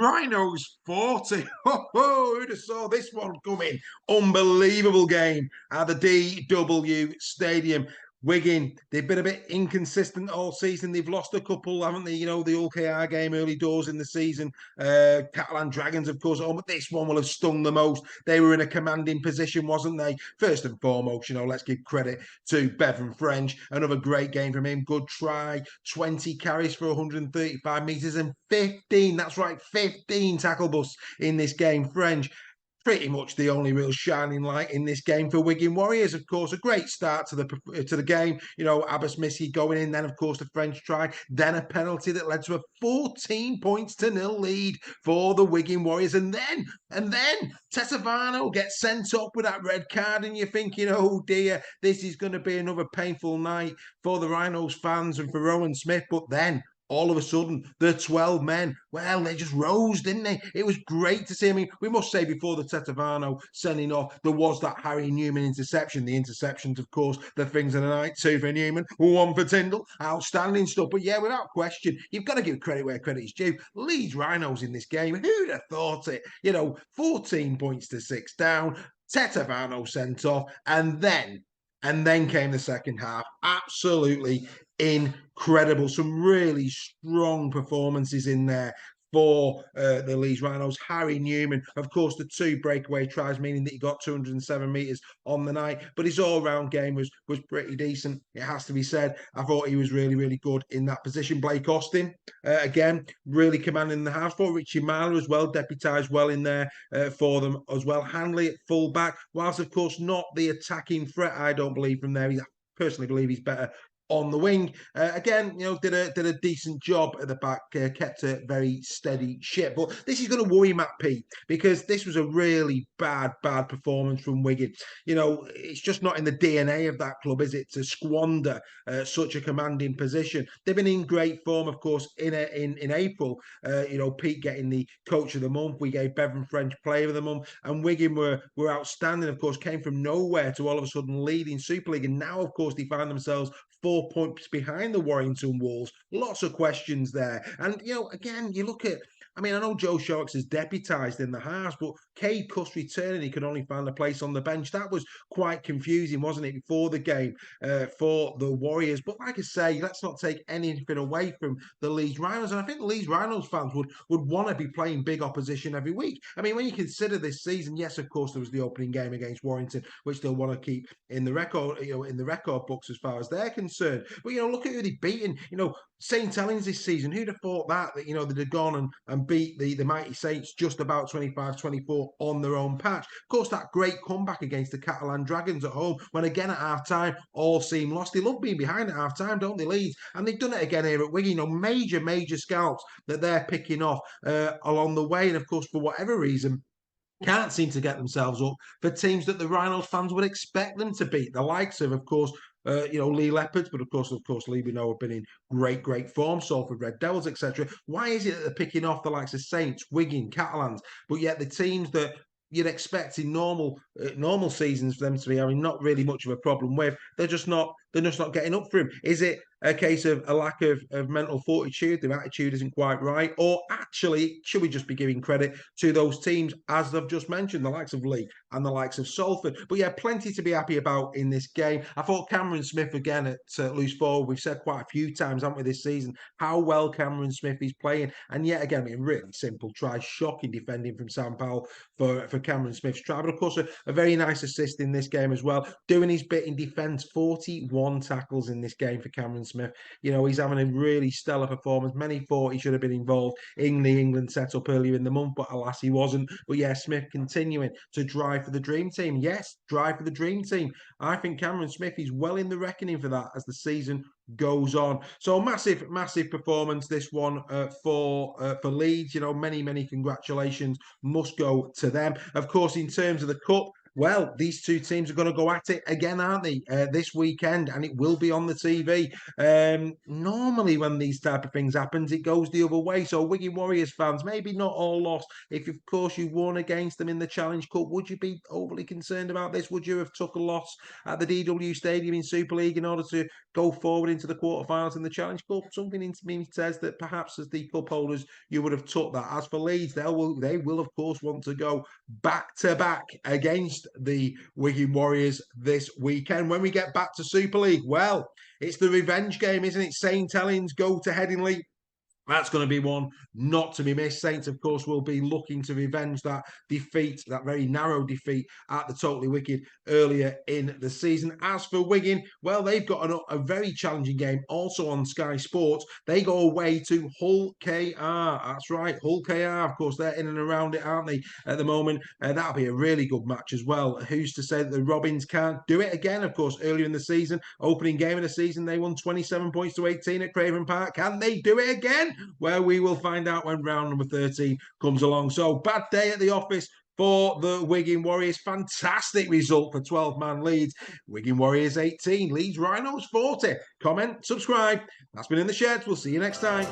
Rhinos 40. Who'd have saw this one coming? Unbelievable game at the DW Stadium. Wigan, they've been a bit inconsistent all season. They've lost a couple, haven't they? You know, the OKR game early doors in the season. Catalan Dragons, of course, but this one will have stung the most. They were in a commanding position, wasn't they? First and foremost, let's give credit to Bevan French. Another great game from him. Good try. 20 carries for 135 metres and 15, that's right, 15 tackle busts in this game. French, pretty much the only real shining light in this game for Wigan Warriors. Of course, a great start to the game. Abbas Missy going in, then of course the French try, then a penalty that led to a 14 points to nil lead for the Wigan Warriors, and then Tessavano gets sent up with that red card, and you're thinking, oh dear, this is going to be another painful night for the Rhinos fans and for Rowan Smith. But then all of a sudden, the 12 men, well, they just rose, didn't they? It was great to see. I mean, we must say before the Tetavano sending off, there was that Harry Newman interception. The interceptions, of course, the things of the night. 2 for Newman, 1 for Tyndall. Outstanding stuff. But yeah, without question, you've got to give credit where credit is due. Leeds Rhinos in this game, who'd have thought it? 14 points to 6 down. Tetavano sent off, and then came the second half. Absolutely incredible. Some really strong performances in there for the Leeds Rhinos. Harry Newman, of course, the 2 breakaway tries, meaning that he got 207 metres on the night. But his all-round game was pretty decent, it has to be said. I thought he was really, really good in that position. Blake Austin, again, really commanding the house. For Richie Marler as well, deputised well in there for them as well. Hanley at full-back, whilst, of course, not the attacking threat, I don't believe, from there. I personally believe he's better on the wing. Again, did a decent job at the back, kept a very steady ship. But this is going to worry Matt Peet, because this was a really bad performance from Wigan. It's just not in the DNA of that club, is it, to squander such a commanding position. They've been in great form, of course, in April. Pete getting the coach of the month. We gave Bevan French player of the month, and Wigan were outstanding. Of course, came from nowhere to all of a sudden leading Super League, and now, of course, they find themselves 4 points behind the Warrington Wolves. Lots of questions there. And, again, you look at, I know Joe Sharks is deputised in the house, but Cade Cuss returning, he could only find a place on the bench. That was quite confusing, wasn't it, before the game for the Warriors? But like I say, let's not take anything away from the Leeds Rhinos. And I think the Leeds Rhinos fans would want to be playing big opposition every week. When you consider this season, yes, of course, there was the opening game against Warrington, which they'll want to keep in the record, in the record books as far as they're concerned. But, look at who they've beaten. St. Helens this season, who'd have thought that they'd have gone and beat the mighty Saints just about 25-24 on their own patch. Of course, that great comeback against the Catalan Dragons at home, when again at half-time, all seemed lost. They love being behind at half-time, don't they, Leeds? And they've done it again here at Wigan. Major scalps that they're picking off along the way. And of course, for whatever reason, can't seem to get themselves up for teams that the Rhinos fans would expect them to beat. The likes of course, Lee Leopards, but of course, Lee, we know, have been in great form. Salford Red Devils, etc. Why is it that they're picking off the likes of Saints, Wigan, Catalans, but yet the teams that you'd expect in normal seasons for them to be having not really much of a problem with, they're just not getting up for him? Is it a case of a lack of mental fortitude? Their attitude isn't quite right? Or actually, should we just be giving credit to those teams, as I've just mentioned, the likes of Lee and the likes of Salford? But yeah, plenty to be happy about in this game. I thought Cameron Smith, again, at loose forward, we've said quite a few times, haven't we, this season, how well Cameron Smith is playing. And yet again, really simple try, shocking defending from Sam Powell for Cameron Smith's try. But of course, a very nice assist in this game as well. Doing his bit in defence, 41 tackles in this game for Cameron Smith. He's having a really stellar performance. Many thought he should have been involved in the England setup earlier in the month, but alas, he wasn't. But yeah, Smith continuing to drive for the dream team. Yes, drive for the dream team. I think Cameron Smith is well in the reckoning for that as the season goes on. So massive performance, this one for Leeds. Many congratulations must go to them. Of course, in terms of the cup, Well, these two teams are going to go at it again, aren't they, this weekend, and it will be on the TV. Normally, when these type of things happens, it goes the other way. So, Wigan Warriors fans, maybe not all lost. If, of course, you won against them in the Challenge Cup, would you be overly concerned about this? Would you have took a loss at the DW Stadium in Super League in order to go forward into the quarterfinals in the Challenge Cup? Something in me says that perhaps as the cup holders, you would have took that. As for Leeds, they will of course want to go back to back against the Wigan Warriors this weekend. When we get back to Super League, well, it's the revenge game, isn't it? St Helens go to Headingley. That's going to be one not to be missed. Saints, of course, will be looking to revenge that defeat, that very narrow defeat at the Totally Wicked earlier in the season. As for Wigan, well, they've got a very challenging game also on Sky Sports. They go away to Hull KR. That's right, Hull KR. Of course, they're in and around it, aren't they, at the moment? That'll be a really good match as well. Who's to say that the Robins can't do it again? Of course, earlier in the season, opening game of the season, they won 27 points to 18 at Craven Park. Can they do it again? Where we will find out when round number 13 comes along. So, bad day at the office for the Wigan Warriors. Fantastic result for 12-man Leeds. Wigan Warriors 18, Leeds Rhinos 40. Comment, subscribe. That's been In the Sheds. We'll see you next time.